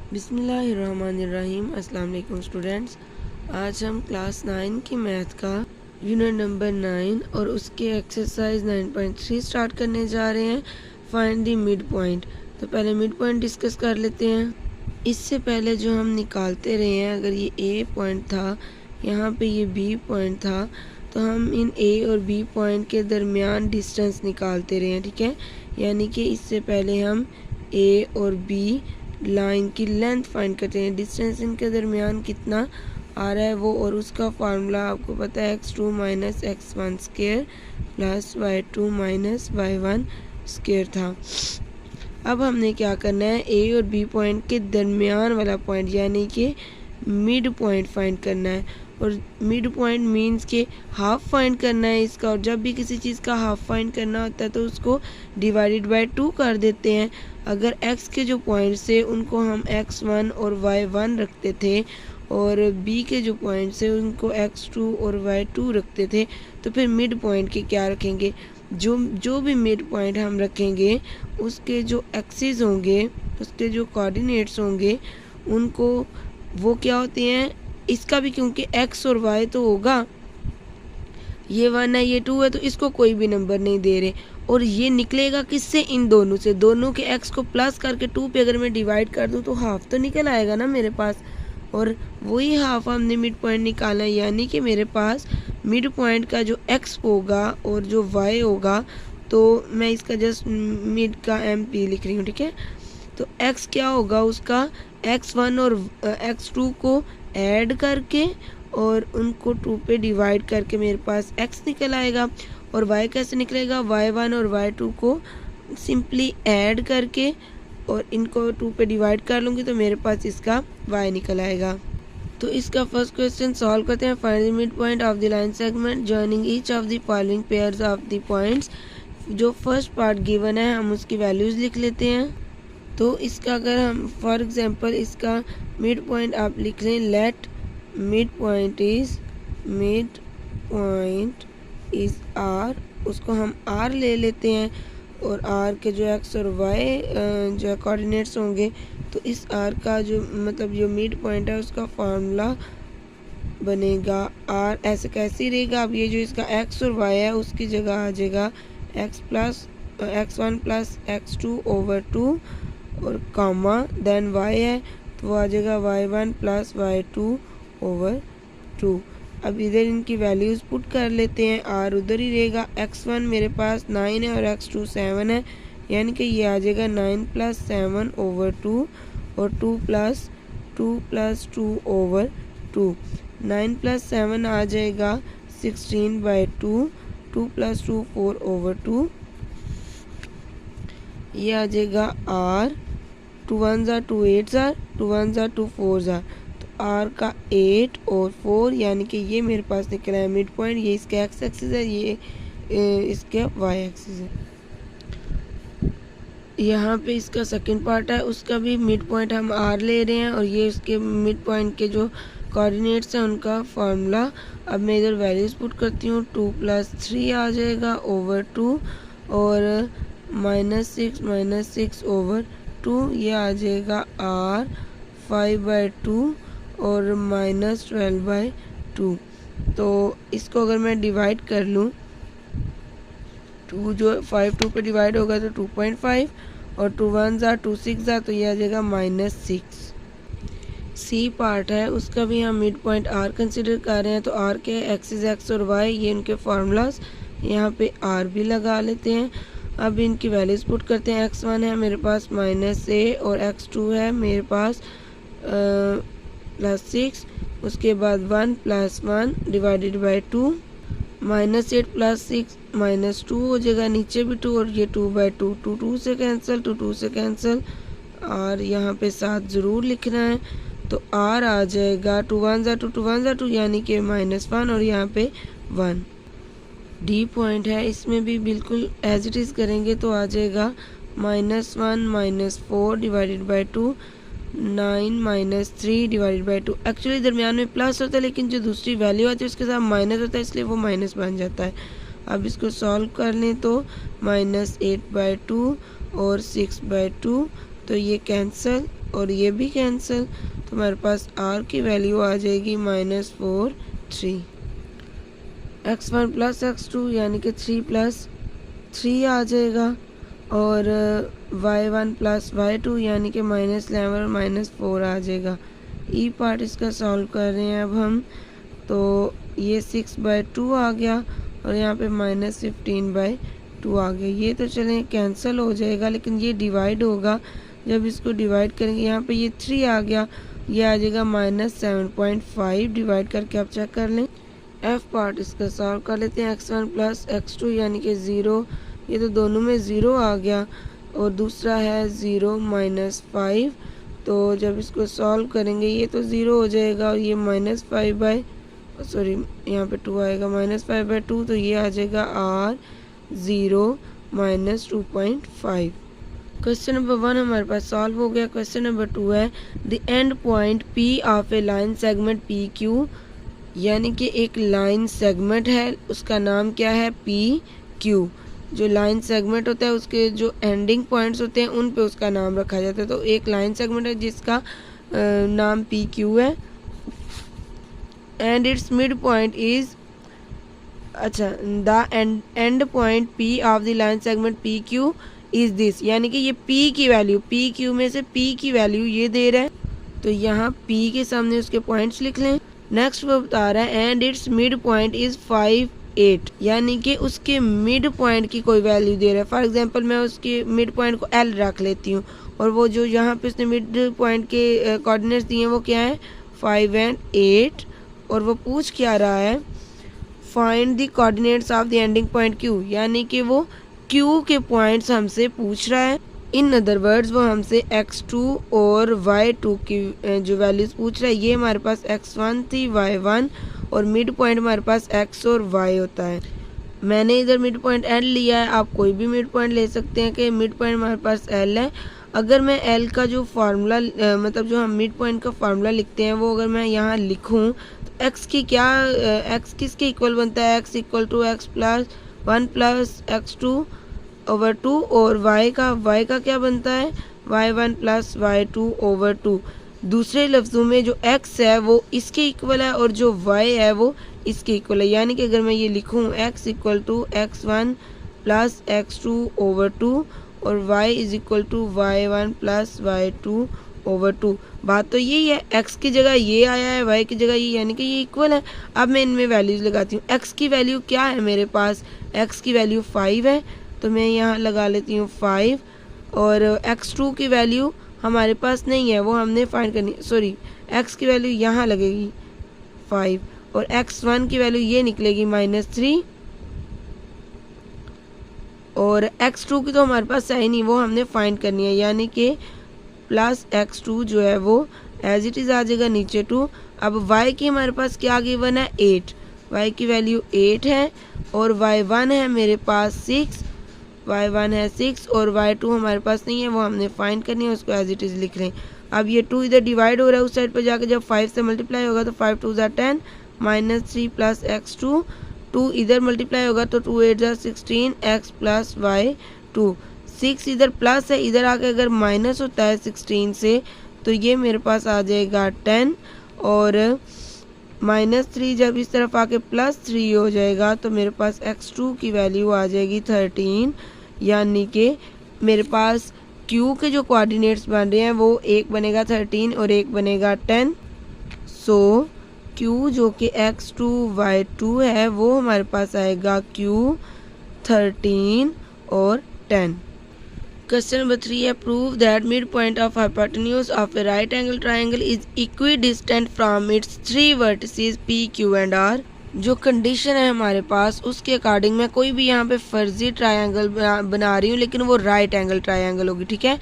बिस्मिल्लाहिर्रहमानिर्रहीम। अस्सलाम वालेकुम स्टूडेंट्स। आज हम क्लास 9 की मैथ का यूनिट नंबर 9 और उसके एक्सरसाइज 9.3 स्टार्ट करने जा रहे हैं। Find the mid point. तो पहले मिड पॉइंट डिस्कस कर लेते हैं। इससे पहले जो हम निकालते रहे हैं, अगर ये ए पॉइंट था, यहाँ पे ये बी पॉइंट था, तो हम इन ए और बी पॉइंट के दरमियान डिस्टेंस निकालते रहे हैं। ठीक है, यानी कि इससे पहले हम ए और बी लाइन की लेंथ फाइंड करते हैं, डिस्टेंस इनके दरमियान कितना आ रहा है वो, और उसका फार्मूला आपको पता है x2 minus x1 square plus y2 minus y1 square था। अब हमने क्या करना है, ए और बी पॉइंट के दरमियान वाला पॉइंट यानी कि मिड पॉइंट फाइंड करना है। और मिड पॉइंट मींस के हाफ फाइंड करना है इसका। और जब भी किसी चीज़ का हाफ फाइंड करना होता है तो उसको डिवाइडेड बाय 2 कर देते हैं। अगर x के जो पॉइंट्स है उनको हम x1 और y1 रखते थे, और b के जो पॉइंट्स है उनको x2 और y2 रखते थे, तो फिर मिड पॉइंट के क्या रखेंगे, जो भी मिड पॉइंट हम रखेंगे उसके जो एक्सिस होंगे, उसके जो कोऑर्डिनेट्स होंगे, उनको वो क्या होते हैं, इसका भी क्योंकि x और y तो होगा, ये 1 है ये 2 है, तो इसको कोई भी नंबर नहीं दे रहे। और ये निकलेगा किससे, इन दोनों से। दोनों के x को प्लस करके 2 पे अगर मैं डिवाइड कर दूँ तो हाफ तो निकल आएगा ना मेरे पास, और वही हाफ हमने मिड पॉइंट निकालना है। यानी कि मेरे पास मिड पॉइंट का जो x होगा और जो y होगा, तो मैं इसका जस्ट मिड का MP लिख रही हूँ। ठीक है, तो x क्या होगा, उसका x1 और x2 को ऐड करके और उनको 2 पे डिवाइड करके मेरे पास x निकल आएगा। और y कैसे निकलेगा, y1 और y2 को सिंपली ऐड करके और इनको 2 पे डिवाइड कर लूँगी तो मेरे पास इसका y निकल आएगा। तो इसका फर्स्ट क्वेश्चन सॉल्व करते हैं। Find the mid point of the line segment joining each of the following pairs of the points. जो फर्स्ट पार्ट गिवन है हम उसकी वैल्यूज़ लिख लेते हैं। तो इसका अगर हम फॉर एग्जांपल इसका मिड पॉइंट आप लिख लें, let mid point is r, उसको हम r ले लेते हैं। और r के जो x और y जो कोऑर्डिनेट्स होंगे, तो इस r का जो मतलब जो मिड पॉइंट है उसका फार्मूला बनेगा r ऐसे कैसे रहेगा। अब ये जो इसका x और y है उसकी जगह आ जाएगा x1 प्लस x2 ओवर 2 और कामा, देन y है तो वो आ जाएगा y1 प्लस y2 ओवर 2। अब इधर इनकी वैल्यूज़ पुट कर लेते हैं, r उधर ही रहेगा। x1 मेरे पास 9 है और x2 7 है, यानी कि ये आ जाएगा 9 प्लस 7 ओवर 2 और 2 प्लस 2 ओवर 2। 9 प्लस 7 आ जाएगा 16 बाई 2, 2 प्लस 2 4 ओवर 2। ये आ जाएगा r, 2 1 ज़ा 2 8 ज़ा, 2 1 ज़ा 2 4 ज़ा, तो r का 8 और 4, यानी कि ये मेरे पास निकला है मिड पॉइंट। ये इसका x एक्सिस है, ये इसका y एक्सिस है। यहाँ पे इसका सेकंड पार्ट है, उसका भी मिड पॉइंट हम r ले रहे हैं, और ये उसके मिड पॉइंट के जो कोऑर्डिनेट्स हैं उनका फार्मूला। अब मैं इधर वैल्यूज़ पुट करती हूँ, 2 प्लस 3 आ जाएगा ओवर 2 और माइनस 6 ओवर 2, ये आ जाएगा r 5 बाई 2 और माइनस 12 बाई 2। तो इसको अगर मैं डिवाइड कर लूँ, 2 जो 5 2 पे डिवाइड होगा तो 2.5 और 2 1 ज़ा 2 6 ज़ा, तो ये आ जाएगा -6। सी पार्ट है, उसका भी हम मिड पॉइंट r कंसिडर कर रहे हैं। तो r के एक्सिस x और y ये इनके फार्मूलाज, यहाँ पे r भी लगा लेते हैं। अब इनकी वैल्यूज़ पुट करते हैं। x1 है मेरे पास -a और x2 है मेरे पास +6, उसके बाद 1 प्लस 1 डिवाइडेड बाई 2, -8 प्लस 6 -2 हो जाएगा, नीचे भी 2 और ये 2 बाई 2, 2 से कैंसिल, 2 से कैंसिल, और यहाँ पे 7 ज़रूर लिखना है। तो r आ जाएगा 2 1 ज़ा 2 2 1 ज़ा 2, यानी कि -1 और यहाँ पे 1। डी पॉइंट है, इसमें भी बिल्कुल एज इट इज़ करेंगे तो आ जाएगा -1 -4 divided by 2, 9 -3 divided by 2। Actually दरमियान में प्लस होता है, लेकिन जो दूसरी वैल्यू आती है उसके साथ माइनस होता है, इसलिए वो माइनस बन जाता है। अब इसको सॉल्व कर लें तो -8 बाई 2 और 6 बाई 2, तो ये कैंसिल और ये भी कैंसिल, तो हमारे पास r की वैल्यू आ जाएगी -4 3। x1 प्लस x2 यानी कि 3 प्लस 3 आ जाएगा, और y1 प्लस y2 यानी कि -11 और -4 आ जाएगा। ई पार्ट इसका सॉल्व कर रहे हैं अब हम, तो ये 6/2 आ गया और यहाँ पे -15/2 आ गया। ये तो चलें कैंसिल हो जाएगा, लेकिन ये डिवाइड होगा। जब इसको डिवाइड करेंगे यहाँ पे ये 3 आ गया, ये आ जाएगा -7.5। डिवाइड करके आप चेक कर लें। एफ पार्ट इसका सॉल्व कर लेते हैं। x1 प्लस x2 यानी कि 0, ये तो दोनों में 0 आ गया, और दूसरा है 0 -5। तो जब इसको सॉल्व करेंगे ये तो 0 हो जाएगा, और ये यहाँ पे 2 आएगा, -5/2, तो ये आ जाएगा r0 -2.5। क्वेश्चन नंबर 1 हमारे पास सॉल्व हो गया। क्वेश्चन नंबर 2 है the end point P of A line segment PQ, यानी कि एक लाइन सेगमेंट है, उसका नाम क्या है PQ। जो लाइन सेगमेंट होता है उसके जो एंडिंग पॉइंट्स होते हैं उन पे उसका नाम रखा जाता है। तो एक लाइन सेगमेंट है जिसका नाम PQ है, and its mid point is, अच्छा, the end point P of the line segment PQ is this, यानी कि ये P की वैल्यू, PQ में से P की वैल्यू ये दे रहा है, तो यहाँ P के सामने उसके पॉइंट्स लिख लें। नेक्स्ट वो बता रहा है and its mid point is 5 8, यानी कि उसके मिड पॉइंट की कोई वैल्यू दे रहा है। फॉर एग्जांपल मैं उसके मिड पॉइंट को L रख लेती हूँ, और वो जो यहाँ पे उसने मिड पॉइंट के कोऑर्डिनेट्स दिए हैं वो क्या है 5 और 8, और वो पूछ क्या रहा है find the coordinates of the ending point Q, यानी कि वो Q के पॉइंट्स हमसे पूछ रहा है। इन अदर वर्ड्स वो हमसे x2 और y2 की जो वैल्यूज पूछ रहा है। ये हमारे पास x1 थी, y1, और मिड पॉइंट हमारे पास x और y होता है। मैंने इधर मिड पॉइंट L लिया है, आप कोई भी मिड पॉइंट ले सकते हैं कि मिड पॉइंट हमारे पास L है। अगर मैं L का जो फार्मूला मतलब जो हम मिड पॉइंट का फार्मूला लिखते हैं वो अगर मैं यहाँ लिखूँ तो x की क्या x किसके इक्वल बनता है, x equal to x plus 1 plus x2 over 2, और y का क्या बनता है y1 प्लस y2 ओवर 2। दूसरे लफ्ज़ों में जो x है वो इसके इक्वल है और जो y है वो इसके इक्वल है। यानी कि अगर मैं ये लिखूँ x equal to x1 plus x2 over 2 और y is equal to y1 plus y2 over 2, बात तो यही है। x की जगह ये आया है, y की जगह ये, यानी कि ये इक्वल है। अब मैं इनमें वैल्यूज़ लगाती हूँ। x की वैल्यू क्या है मेरे पास, x की वैल्यू 5 है, तो मैं यहाँ लगा लेती हूँ 5, और x2 की वैल्यू हमारे पास नहीं है, वो हमने फाइंड करनी, सॉरी x की वैल्यू यहाँ लगेगी 5, और x1 की वैल्यू ये निकलेगी -3, और x2 की तो हमारे पास है ही नहीं, वो हमने फाइंड करनी है, यानी कि प्लस x2 जो है वो एज इट इज़ आ जाएगा नीचे 2। अब y की हमारे पास क्या गिवन है 8, y की वैल्यू 8 है, और y1 है मेरे पास 6, y1 है 6, और y2 हमारे पास नहीं है, वो हमने फाइंड करनी है, उसको एज इट इज़ लिख रहे हैं। अब ये 2 इधर डिवाइड हो रहा है, उस साइड पर जाकर जब 5 से मल्टीप्लाई होगा तो 5 2 ज़ा 10 -3 प्लस x2, 2 इधर मल्टीप्लाई होगा तो 2 8 ज़ा 16 x प्लस y2, 6 इधर प्लस है, इधर आके अगर माइनस होता है 16 से तो ये मेरे पास आ जाएगा 10, और -3 जब इस तरफ आके +3 हो जाएगा तो मेरे पास x2 की वैल्यू आ जाएगी 13, यानी कि मेरे पास Q के जो कोऑर्डिनेट्स बन रहे हैं वो एक बनेगा 13 और एक बनेगा 10। सो Q जो कि x2 y2 है वो हमारे पास आएगा Q 13 और 10। क्वेश्चन नंबर 3 है prove that mid point of hypotenuse of A right angle triangle is equidistant from its 3 vertices P, Q and R। जो कंडीशन है हमारे पास उसके अकॉर्डिंग मैं कोई भी यहाँ पे फर्जी ट्रायंगल बना रही हूँ, लेकिन वो राइट एंगल ट्रायंगल होगी, ठीक है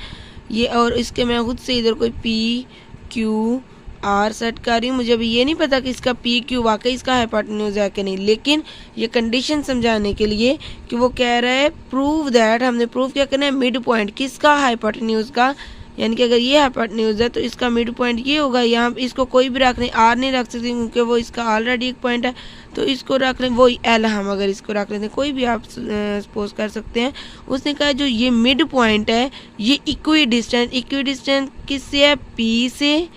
ये। और इसके मैं खुद से इधर कोई P, Q, R सेट कर रही हूँ। मुझे अभी ये नहीं पता कि इसका P, Q वाकई इसका हाइपोटेन्यूज है कि नहीं, लेकिन ये कंडीशन समझाने के लिए कि वो कह रहा है प्रूव दैट, हमने प्रूव क्या करना है मिड पॉइंट किसका, हाइपोटेन्यूज का, यानी कि अगर ये हाइपोटेन्यूज है तो इसका मिड पॉइंट ये होगा। यहाँ इसको कोई भी रख लें, आर नहीं रख सकते क्योंकि वो इसका ऑलरेडी एक पॉइंट है, तो इसको रख लें वही एल। हम अगर इसको रख लेते हैं, कोई भी आप सपोज कर सकते हैं। उसने कहा जो ये मिड पॉइंट है ये इक्वी डिस्टेंस किससे है? पी से,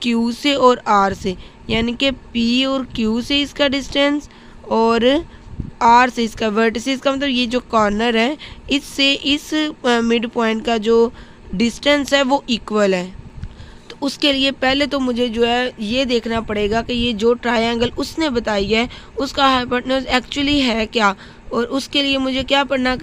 क्यू से और आर से, यानी कि पी और क्यू से इसका डिस्टेंस और आर से इसका वर्टिसेस का मतलब ये जो कॉर्नर है इससे इस मिड पॉइंट का जो डिस्टेंस है वो इक्वल है। तो उसके लिए पहले तो मुझे जो है ये देखना पड़ेगा कि ये जो ट्रायंगल उसने बताई है उसका हाइपोटेन्यूज एक्चुअली है क्या, और उसके लिए मुझे क्या करना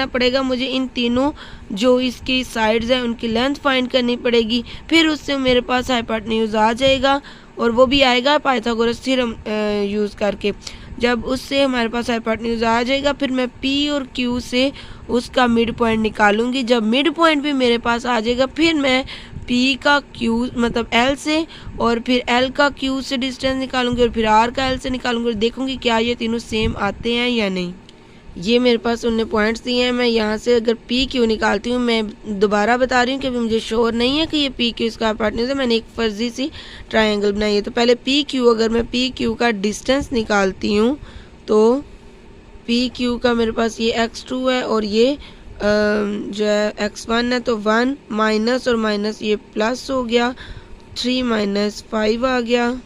पड़ेगा, मुझे इन तीनों जो इसकी साइड्स हैं उनकी लेंथ फाइंड करनी पड़ेगी। फिर उससे मेरे पास हाइपोटेन्यूज आ जाएगा और वो भी आएगा पाइथागोरस थ्योरम यूज़ करके। जब उससे हमारे पास हाइपोटेन्यूज आ जाएगा फिर मैं पी और क्यू से उसका मिड पॉइंट निकालूंगी। जब मिड पॉइंट भी मेरे पास आ जाएगा फिर मैं पी का क्यू मतलब एल से और फिर एल का क्यू से डिस्टेंस निकालूंगी और फिर आर का एल से निकालूंगी और देखूंगी क्या ये तीनों सेम आते हैं या नहीं। ये मेरे पास उन्होंने पॉइंट्स दिए हैं। मैं यहाँ से अगर पी क्यू निकालती हूँ, मैं दोबारा बता रही हूँ कि मुझे श्योर नहीं है कि ये पी क्यू इसका हाइपोटेन्यूज है, मैंने एक फर्जी सी ट्रायंगल बनाई है। तो पहले पी क्यू, अगर मैं पी क्यू का डिस्टेंस निकालती हूँ तो पी क्यू का मेरे पास ये x2 है और ये जो है x1 है, तो 1 माइनस और माइनस ये प्लस हो गया, 3 माइनस 5 आ गया,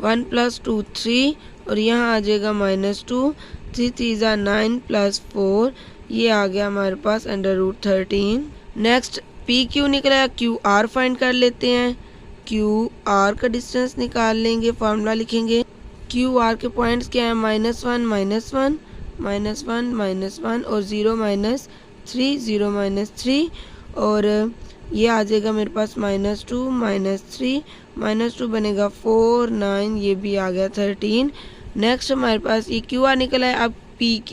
1 प्लस 2 3 और यहाँ आ जाएगा -2, 3 3 9 प्लस 4, ये आ गया हमारे पास √13। नेक्स्ट पी क्यू निकला, क्यू आर फाइंड कर लेते हैं। क्यू आर का डिस्टेंस निकाल लेंगे, फार्मूला लिखेंगे। क्यू आर के पॉइंट्स क्या है? -1 -1 -1 -1 और 0 -3 0 -3 और ये आ जाएगा मेरे पास -2 -3 -2 बनेगा 4 9, ये भी आ गया 13। नेक्स्ट हमारे पास ये क्यू आर निकला है। अब पी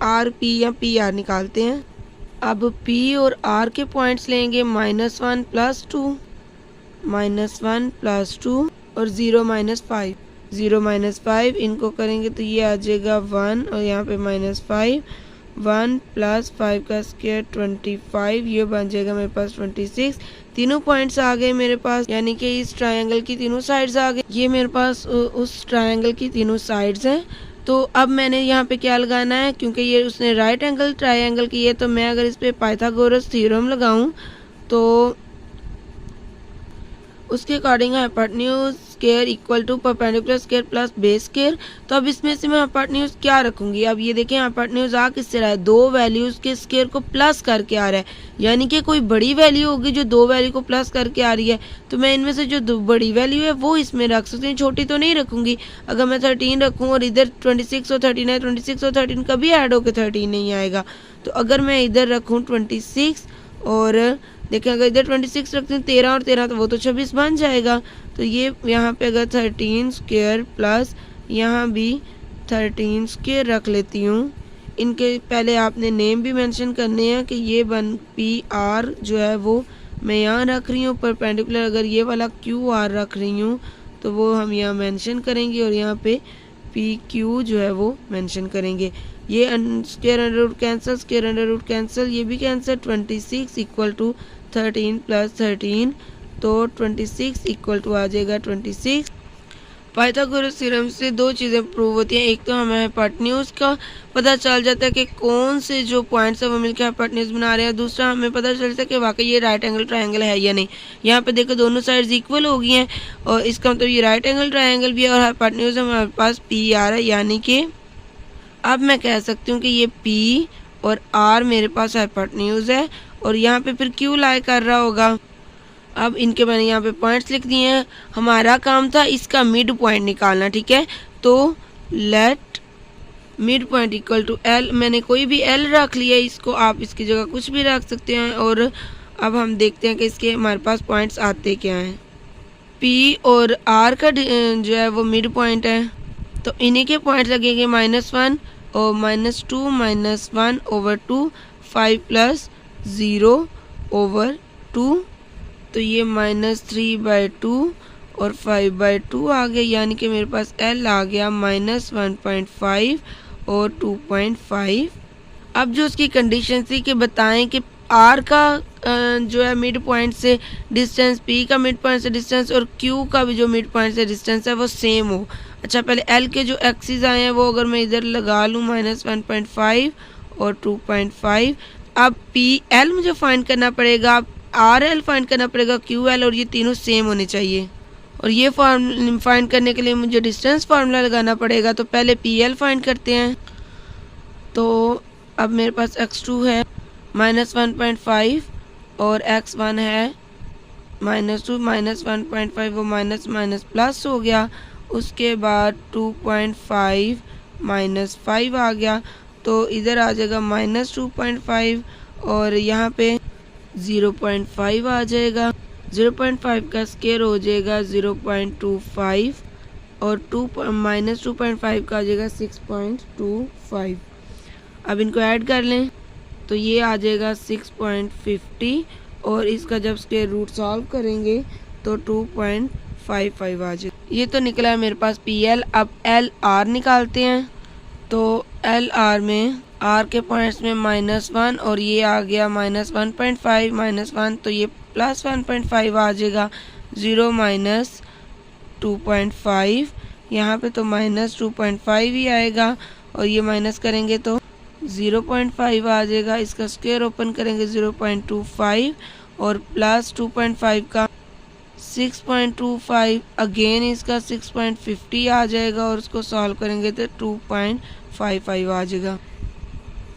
आर पी या पी आर निकालते हैं। अब पी और आर के पॉइंट्स लेंगे, -1 + 2 -1 + 2 और 0 -5 0 -5, इनको करेंगे तो ये आ जाएगा 1 और यहाँ पे -5, 1 + 5 का स्क्वायर 25, ये बन जाएगा मेरे पास 26। तीनों पॉइंट्स आ गए मेरे पास, यानी कि इस ट्रायंगल की तीनों साइड्स आ गई। ये मेरे पास उस ट्रायंगल की तीनों साइड्स हैं। तो अब मैंने यहाँ पे क्या लगाना है, क्योंकि ये उसने राइट एंगल ट्रायंगल की है, तो मैं अगर इस पे पाइथागोरस थ्योरम लगाऊं तो उसके according hypotenuse square equal to perpendicular square plus base square. तो अब इसमें से मैं हाइपोटेन्यूज क्या रखूंगी? अब ये देखें हाइपोटेन्यूज आ किससे रहा है? दो वैल्यूज के स्क्वायर को प्लस करके आ रहा है, यानी कि कोई बड़ी वैल्यू होगी जो दो वैल्यू को प्लस करके आ रही है। तो मैं इनमें से जो बड़ी वैल्यू है वो इसमें रख सकती हूँ, छोटी तो नहीं रखूंगी। अगर मैं 13 रखूँ और इधर 26 और 13 है, 26 और 13 कभी ऐड होकर 13 नहीं आएगा। तो अगर मैं इधर रखूँ 26 और देखें अगर इधर 26 रखते हैं 13 और 13 तो वो तो 26 बन जाएगा। तो ये यहाँ पे अगर 13 स्क्वायर प्लस यहाँ भी 13 स्क्वायर रख लेती हूँ। इनके पहले आपने नेम भी मेंशन करने हैं कि ये बन पी आर जो है वो मैं यहाँ रख रही हूँ परपेंडिकुलर, अगर ये वाला क्यू आर रख रही हूँ तो वो हम यहाँ मेंशन करेंगे और यहाँ पे पी क्यू जो है वो मेंशन करेंगे। ये square under root cancel, square under root cancel, ये भी कैंसिल। 26 इक्वल टू 13 + 13, तो 26 इक्वल टू आ जाएगा 26। पाइथागोरस थ्योरम से दो चीज़ें प्रूव होती हैं, एक तो हमें हाइपोटेन्यूज का पता चल जाता है कि कौन से जो पॉइंट्स है वो मिलकर हाइपोटेन्यूज बना रहे हैं, दूसरा हमें पता चलता है कि वाकई ये राइट एंगल ट्रायंगल है या नहीं। यहाँ पे देखो दोनों साइड्स इक्वल हो गई हैं और इसका मतलब ये राइट एंगल ट्रायंगल भी है और हाइपोटेन्यूज हमारे पास पी आर है, यानी कि अब मैं कह सकती हूँ कि ये पी और आर मेरे पास हाइपोटेन्यूज है और यहाँ पे फिर क्यू लाई कर रहा होगा। अब इनके मैंने यहाँ पे पॉइंट्स लिख दिए हैं। हमारा काम था इसका मिड पॉइंट निकालना, ठीक है। तो let mid point equal to L, मैंने कोई भी एल रख लिया, इसको आप इसकी जगह कुछ भी रख सकते हैं। और अब हम देखते हैं कि इसके हमारे पास पॉइंट्स आते क्या हैं। पी और आर का जो है वो मिड पॉइंट है, तो इन्हीं के पॉइंट्स लगेंगे -1 और -2 -1/2, 5 + 0/2, तो ये -3/2 और 5/2 आ गया, यानी कि मेरे पास L आ गया -1.5 और 2.5। अब जो उसकी कंडीशन थी कि बताएं कि आर का जो है मिड पॉइंट से डिस्टेंस, पी का मिड पॉइंट से डिस्टेंस और क्यू का भी जो मिड पॉइंट से डिस्टेंस है वो सेम हो। अच्छा, पहले एल के जो एक्सिस आए हैं वो अगर मैं इधर लगा लूँ -1.5 और 2.5। अब पी एल मुझे फाइंड करना पड़ेगा, आर एल फाइंड करना पड़ेगा, क्यू एल, और ये तीनों सेम होने चाहिए। और ये फाइंड करने के लिए मुझे डिस्टेंस फार्मूला लगाना पड़ेगा। तो पहले पी एल फाइंड करते हैं। तो अब मेरे पास x2 है -1.5 और x1 है -2, -1.5 वो माइनस माइनस प्लस हो गया। उसके बाद 2.5 -5 आ गया, तो इधर आ जाएगा -2.5 और यहाँ पे 0.5 आ जाएगा। 0.5 का स्क्वायर हो जाएगा 0.25 और -2.5 का आ जाएगा 6.25। अब इनको ऐड कर लें तो ये आ जाएगा 6.50 और इसका जब स्क्वायर रूट सॉल्व करेंगे तो 2.55 आ जाएगा। ये तो निकला है मेरे पास PL। अब LR निकालते हैं। तो LR में R के पॉइंट्स में -1 और ये आ गया -1.5 -1, तो ये +1.5 आ जाएगा। 0 -2.5 यहाँ पे तो -2.5 ही आएगा और ये माइनस करेंगे तो 0.5 आ जाएगा। इसका स्क्वायर ओपन करेंगे 0.25 और +2.5 का 6.25, अगेन इसका 6.50 आ जाएगा और उसको सॉल्व करेंगे तो 2.55 आ जाएगा।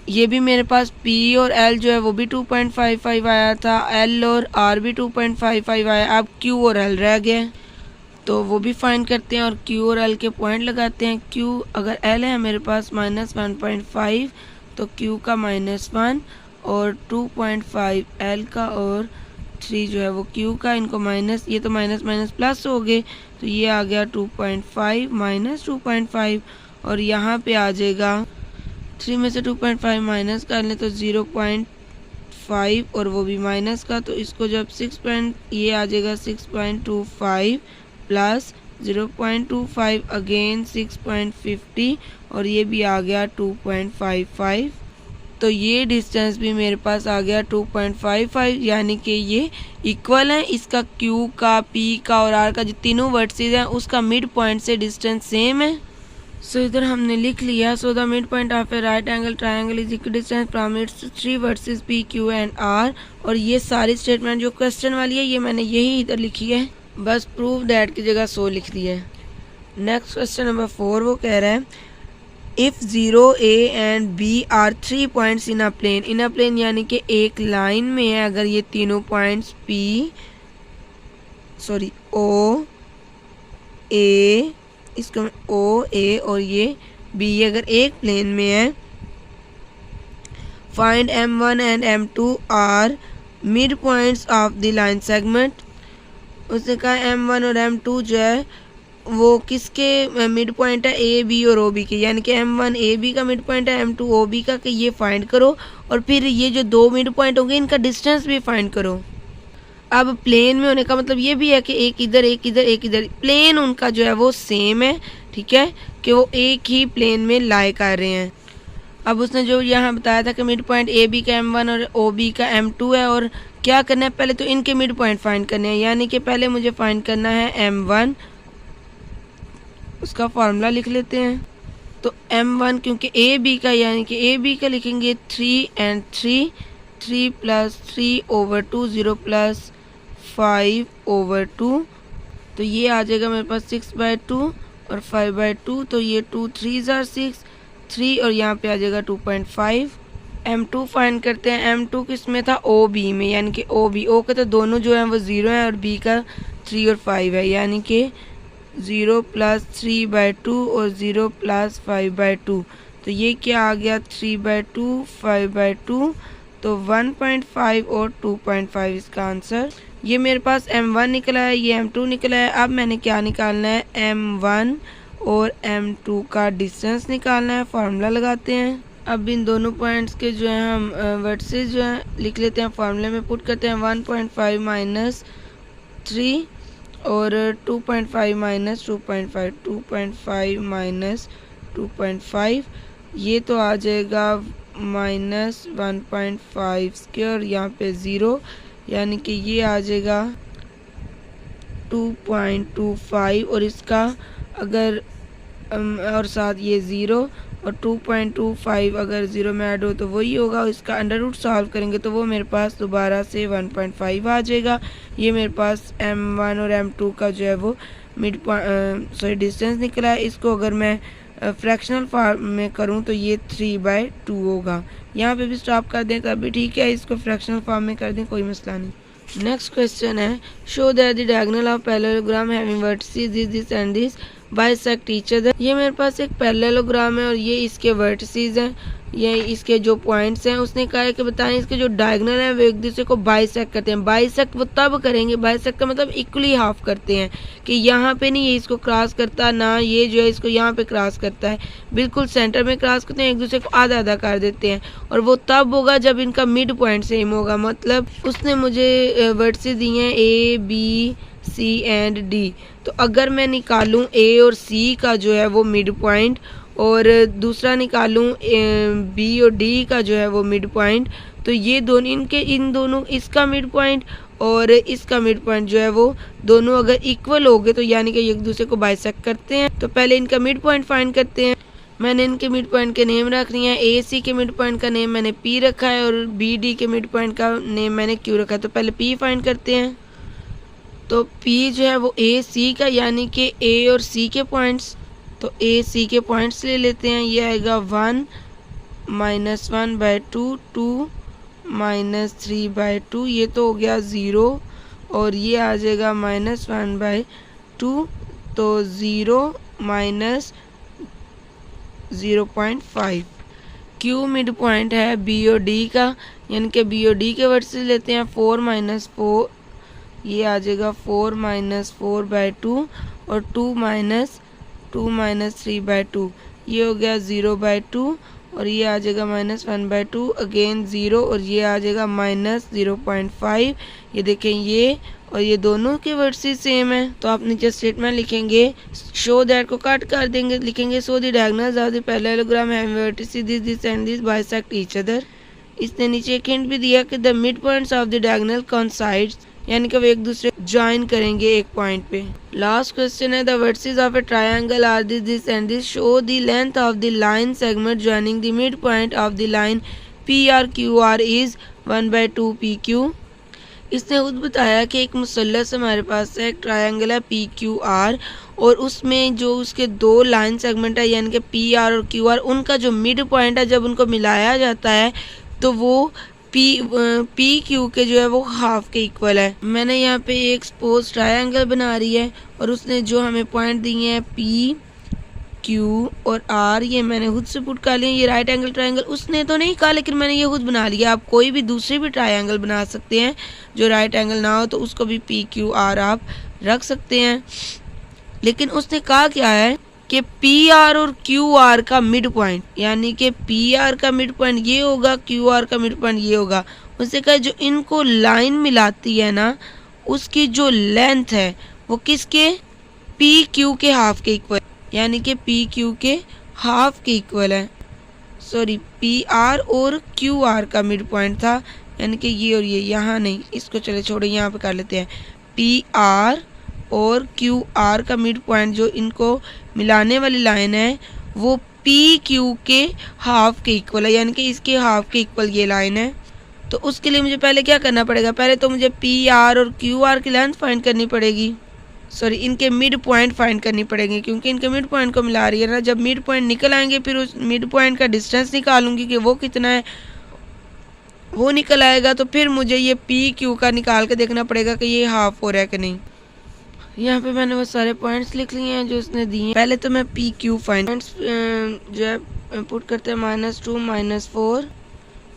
ये भी मेरे पास P और L जो है वो भी 2.55 आया था, L और R भी 2.55 आया। अब Q और L रह गए तो वो भी फाइंड करते हैं और Q और L के पॉइंट लगाते हैं। Q अगर L है मेरे पास -1.5 तो Q का -1 और 2.5 L का और 3 जो है वो Q का, इनको माइनस, ये तो माइनस माइनस प्लस हो गए तो ये आ गया 2.5 -2.5 और यहाँ पे आ जाएगा 3 में से 2.5 माइनस कर लें तो 0.5 और वो भी माइनस का, तो इसको जब ये आ जाएगा 6.25 प्लस 0.25 अगेन 6.50 और ये भी आ गया 2.55। तो ये डिस्टेंस भी मेरे पास आ गया 2.55, यानी कि ये इक्वल है। इसका Q का, P का और R का जो तीनों वर्टिसेस हैं उसका मिड पॉइंट से डिस्टेंस सेम है। सो इधर हमने लिख लिया। So the mid point of A right angle triangle is equal distance from its 3 vertices P, Q and R। और ये सारी स्टेटमेंट जो क्वेश्चन वाली है ये मैंने यही इधर लिखी है, बस प्रूव दैट की जगह सो लिख दी है। नेक्स्ट क्वेश्चन नंबर 4 वो कह रहा है if 0 A and B are 3 points in a plane, यानी कि एक लाइन में है अगर ये तीनों पॉइंट्स O A, इसको O A और ये B अगर एक प्लेन में है, find M1 and M2 are mid points of the line segment. उसने कहा M1 और M2 जो है वो किसके मिड पॉइंट है, ए बी और ओ बी के, यानी कि M1 ए बी का मिड पॉइंट है, M2 ओ बी का, कि ये फाइंड करो और फिर ये जो दो मिड पॉइंट होंगे इनका डिस्टेंस भी फाइंड करो। अब प्लेन में होने का मतलब ये भी है कि एक इधर एक इधर एक इधर, प्लेन उनका जो है वो सेम है, ठीक है, कि वो एक ही प्लेन में लाई कर रहे हैं। अब उसने जो यहाँ बताया था कि मिड पॉइंट ए बी का M1 और ओ बी का M2 है और क्या करना है, पहले तो इनके मिड पॉइंट फाइंड करने हैं, यानी कि पहले मुझे फाइंड करना है M1, उसका फार्मूला लिख लेते हैं। तो M1 क्योंकि ए बी का, यानी कि ए बी का लिखेंगे 3 and 3, 3 + 3/2, 0 + 5/2, तो ये आ जाएगा मेरे पास 6/2 और 5/2, तो ये 2 3s are 6, 3 और यहाँ पे आ जाएगा 2.5। M2 फाइंड करते हैं। M2 किस में था, OB में, यानी कि O का तो दोनों जो हैं वो 0 हैं और B का 3 और 5 है, यानी कि 0 + 3/2 और 0 + 5/2, तो ये क्या आ गया 3/2 5/2, तो 1.5 और 2.5 इसका आंसर। ये मेरे पास M1 निकला है, ये M2 निकला है। अब मैंने क्या निकालना है, M1 और M2 का डिस्टेंस निकालना है। फार्मूला लगाते हैं। अब इन दोनों पॉइंट्स के जो है हम वर्टिसेस जो है लिख लेते हैं, फार्मूले में पुट करते हैं। 1.5 - 3 और 2.5 - 2.5, 2.5 - 2.5, ये तो आ जाएगा माइनस 1.5 स्क्वायर, यहाँ पे 0, यानी कि ये आ जाएगा 2.25, और इसका अगर और साथ ये 0 और 2.25 अगर 0 में ऐड हो तो वही होगा। इसका अंडर रूट सॉल्व करेंगे तो वो मेरे पास दोबारा से 1.5 आ जाएगा। ये मेरे पास m1 और m2 का जो है वो मिड डिस्टेंस निकला है। इसको अगर मैं फ्रैक्शनल फॉर्म में करूं तो ये 3/2 होगा। यहाँ पे भी स्टॉप कर दें तब भी ठीक है, इसको फ्रैक्शनल फॉर्म में कर दें, कोई मसला नहीं। नेक्स्ट क्वेश्चन है, show that the diagonal of parallelogram having vertices this and this bisect each other. ये मेरे पास एक पैरेललोग्राम है और ये इसके वर्टिसेस हैं, ये इसके जो पॉइंट्स हैं। उसने कहा है कि बताएं इसके जो डायगोनल हैं वो एक दूसरे को बाइसेक्ट करते हैं। बाइसेक्ट वो तब करेंगे, बाइसेक्ट का मतलब इक्वली हाफ करते हैं, कि यहाँ पे नहीं ये इसको क्रॉस करता, ना ये जो है इसको यहाँ पे क्रॉस करता है, बिल्कुल सेंटर में क्रॉस करते हैं, एक दूसरे को आधा आधा कर देते हैं। और वो तब होगा जब इनका मिड पॉइंट सेम होगा। मतलब उसने मुझे वर्टिसेस दिए हैं A B C and D, तो अगर मैं निकालूं ए और सी का जो है वो मिड पॉइंट और दूसरा निकालूं बी और डी का जो है वो मिड पॉइंट, तो ये दोनों इन दोनों इसका मिड पॉइंट और इसका मिड पॉइंट जो है वो दोनों अगर इक्वल हो गए तो यानी कि एक दूसरे को बाइसेक्ट करते हैं। तो पहले इनका मिड पॉइंट फाइंड करते हैं। मैंने इनके मिड पॉइंट के नेम रख लिए हैं। ए सी के मिड पॉइंट का नेम मैंने पी रखा है और बी डी के मिड पॉइंट का नेम मैंने क्यू रखा है। तो पहले पी फाइंड करते हैं। तो P जो है वो ए सी का यानी कि ए और सी के पॉइंट्स, तो ए सी के पॉइंट्स ले लेते हैं। ये आएगा 1 -1/2 2 -3/2, ये तो हो गया 0, और ये आ जाएगा -1/2, तो 0 -0.5। Q मिड पॉइंट है बी और डी का, यानी कि बी और डी के वर्टिसेस लेते हैं। 4 - 4, ये आ जाएगा 4 - 4/2 और 2 - 3/2, ये हो गया 0/2, और ये आ जाएगा -1/2, अगेन 0, और ये आ जाएगा -0.5। ये देखें ये और ये दोनों के वर्टिसेस सेम है। तो आप नीचे स्टेटमेंट लिखेंगे, शो दैट को कट कर देंगे, लिखेंगे so the diagonals of the parallelogram having vertices this and this bisect each other. इसने नीचे एक हिंट भी दिया कि the mid points of the diagonal coincides, यानी कि वो एक दूसरे ज्वाइन करेंगे एक पॉइंट पे। लास्ट क्वेश्चन है, the vertices of a triangle are this and this, show the length of the line segment joining the mid point of the line P R Q R is 1/2 PQ। इसने खुद बताया कि एक मुसल्लस हमारे पास है, एक triangle है PQR, और उसमें जो उसके दो लाइन सेगमेंट है यानी कि PR और QR, उनका जो मिड पॉइंट है जब उनको मिलाया जाता है तो वो PQ के जो है वो हाफ के इक्वल है। मैंने यहाँ पे एक सपोज ट्रायंगल बना रही है और उसने जो हमें पॉइंट दिए हैं P Q और R, ये मैंने खुद से पुट कर लिया। ये राइट एंगल ट्रायंगल उसने तो नहीं कहा, लेकिन मैंने ये खुद बना लिया। आप कोई भी दूसरी भी ट्रायंगल बना सकते हैं जो राइट एंगल ना हो, तो उसको भी PQR आप रख सकते हैं। लेकिन उसने कहा क्या है कि PR और QR का मिड पॉइंट, यानी कि PR का मिड पॉइंट ये होगा, QR का मिड पॉइंट ये होगा। उसने कहा जो इनको लाइन मिलाती है ना, उसकी जो लेंथ है वो किसके, PQ के हाफ के इक्वल, यानी कि PQ के हाफ के इक्वल है। सॉरी, PR और QR का मिड पॉइंट था, यानी कि ये और ये, यहाँ नहीं, इसको चले छोड़े, यहाँ पे कर लेते हैं। PR और QR का मिड पॉइंट जो इनको मिलाने वाली लाइन है वो PQ के हाफ के इक्वल है, यानी कि इसके हाफ के इक्वल ये लाइन है। तो उसके लिए मुझे पहले क्या करना पड़ेगा, पहले तो मुझे PR और QR की लेंथ फाइंड करनी पड़ेगी, सॉरी इनके मिड पॉइंट फाइंड करनी पड़ेगी, क्योंकि इनके मिड पॉइंट को मिला रही है ना। जब मिड पॉइंट निकल आएंगे फिर उस मिड पॉइंट का डिस्टेंस निकालूंगी कि वो कितना है, वो निकल आएगा तो फिर मुझे ये PQ का निकाल के देखना पड़ेगा कि ये हाफ हो रहा है कि नहीं। यहाँ पे मैंने वो सारे पॉइंट्स लिख लिए हैं जो उसने दिए। पहले तो मैं PQ फाइंड जो है पुट करते हैं, -2 -4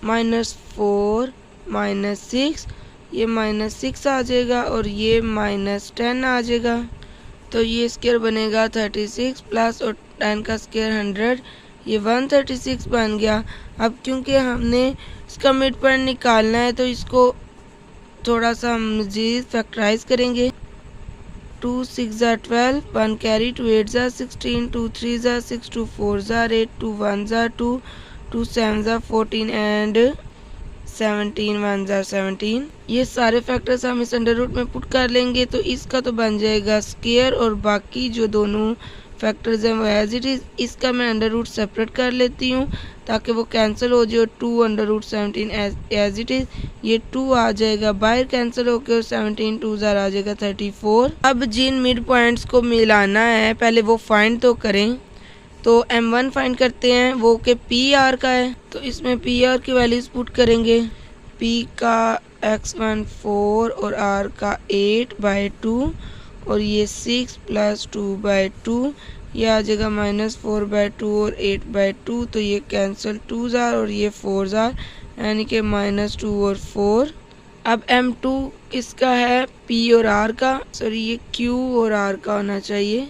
-4 -6, ये -6 आ जाएगा और ये -10 आ जाएगा। तो ये स्क्वायर बनेगा 36 प्लस और 10 का स्क्वायर 100, ये 136 बन गया। अब क्योंकि हमने इसका मिड पॉइंट निकालना है तो इसको थोड़ा सा मज़ीद फैक्टराइज करेंगे। 2 6 12, 1 कैरी, 2 8 16, 2 3 6, 2 4 8, 2 1 2, 2 7 ज़ा 14 एंड 17 1 ज़ा 17। ये सारे फैक्टर्स हम इस अंडर रूट में पुट कर लेंगे तो इसका तो बन जाएगा स्क्वायर, और बाकी जो दोनों फैक्टर्स हैं वो एज इट इज़। इसका मैं अंडर रूट सेपरेट कर लेती हूँ ताकि वो कैंसिल हो जाए। 2 under root 17 as it is, ये 2 आ जाएगा बाहर कैंसिल होकर, और 17 2 ज़ार आ जाएगा 34। अब जिन मिड पॉइंट्स को मिलाना है पहले वो फाइंड तो करें। तो m1 फाइंड करते हैं, वो के पी आर का है, तो इसमें पी आर की वैल्यूज पुट करेंगे। p का x1 4 और r का 8/2, और ये 6 + 2/2, ये आ जाएगा -4/2 और 8/2, तो ये कैंसिल 2 ज़ार और ये 4 ज़ार, यानी कि -2 और 4। अब m2 किसका है, p और r का, सॉरी ये q और r का होना चाहिए।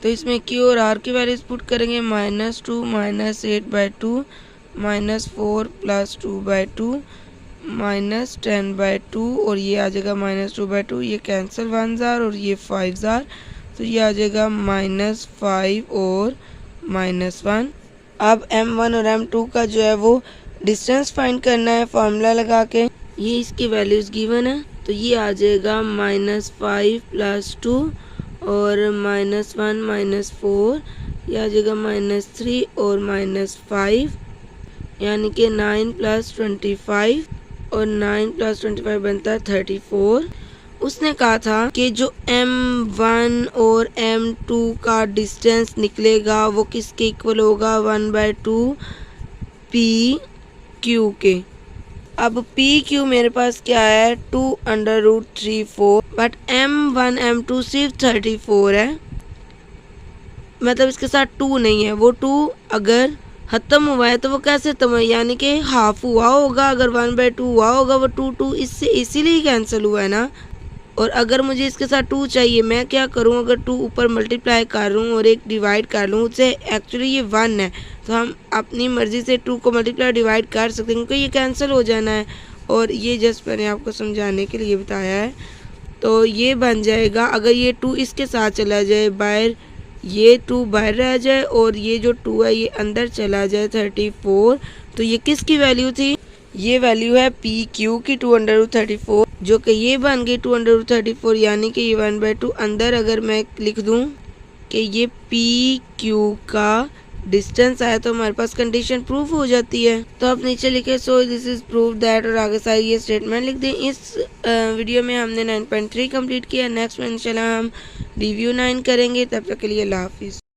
तो इसमें q और r की वैल्यूज पुट करेंगे। -2 -8/2 -4 + 2/2 -10/2, और ये आ जाएगा -2/2, ये कैंसिल 1 ज़ार और ये 5 ज़ार, तो ये आ जाएगा -5 और -1। अब m1 और m2 का जो है वो डिस्टेंस फाइंड करना है फार्मूला लगा के। ये इसकी वैल्यूज गिवन है, तो ये आ जाएगा -5 + 2 और -1 -4, यह आ जाएगा -3 और -5, यानी कि 9 + 25, और 9 + 25 बनता है 34। उसने कहा था कि जो m1 और m2 का डिस्टेंस निकलेगा वो किसके इक्वल होगा, 1/2 PQ के। अब PQ मेरे पास क्या है, 2 under root 34, but m1 m2 सिर्फ 34 है, मतलब इसके साथ 2 नहीं है। वो 2 अगर ख़त्म हुआ है तो वो कैसे ख़त्म हुआ, यानी कि हाफ हुआ होगा। अगर 1/2 हुआ होगा वो 2 इससे इसीलिए कैंसिल हुआ है ना। और अगर मुझे इसके साथ 2 चाहिए, मैं क्या करूं, अगर 2 ऊपर मल्टीप्लाई कर लूँ और एक डिवाइड कर लूँ, उससे एक्चुअली ये 1 है, तो हम अपनी मर्ज़ी से 2 को मल्टीप्लाई डिवाइड कर सकते हैं, क्योंकि ये कैंसिल हो जाना है। और ये जस्ट मैंने आपको समझाने के लिए बताया है। तो ये बन जाएगा, अगर ये 2 इसके साथ चला जाए बाहर, ये 2 बाहर रह जाए और ये जो 2 है ये अंदर चला जाए 34, तो ये किसकी वैल्यू थी, ये वैल्यू है PQ की 2 अंडर रूट 34, जो कि ये बन गई 2 अंडर रूट 34, यानी कि ये 1/2 अंदर अगर मैं लिख दूं कि ये PQ का डिस्टेंस आया तो हमारे पास कंडीशन प्रूफ हो जाती है। तो आप नीचे लिखे so this is proof that, और आगे सारी ये स्टेटमेंट लिख दें। इस वीडियो में हमने 9.3 कंप्लीट किया। नेक्स्ट में इंशाल्लाह हम रिव्यू 9 करेंगे। तब तक के लिए अल्लाह हाफिज़।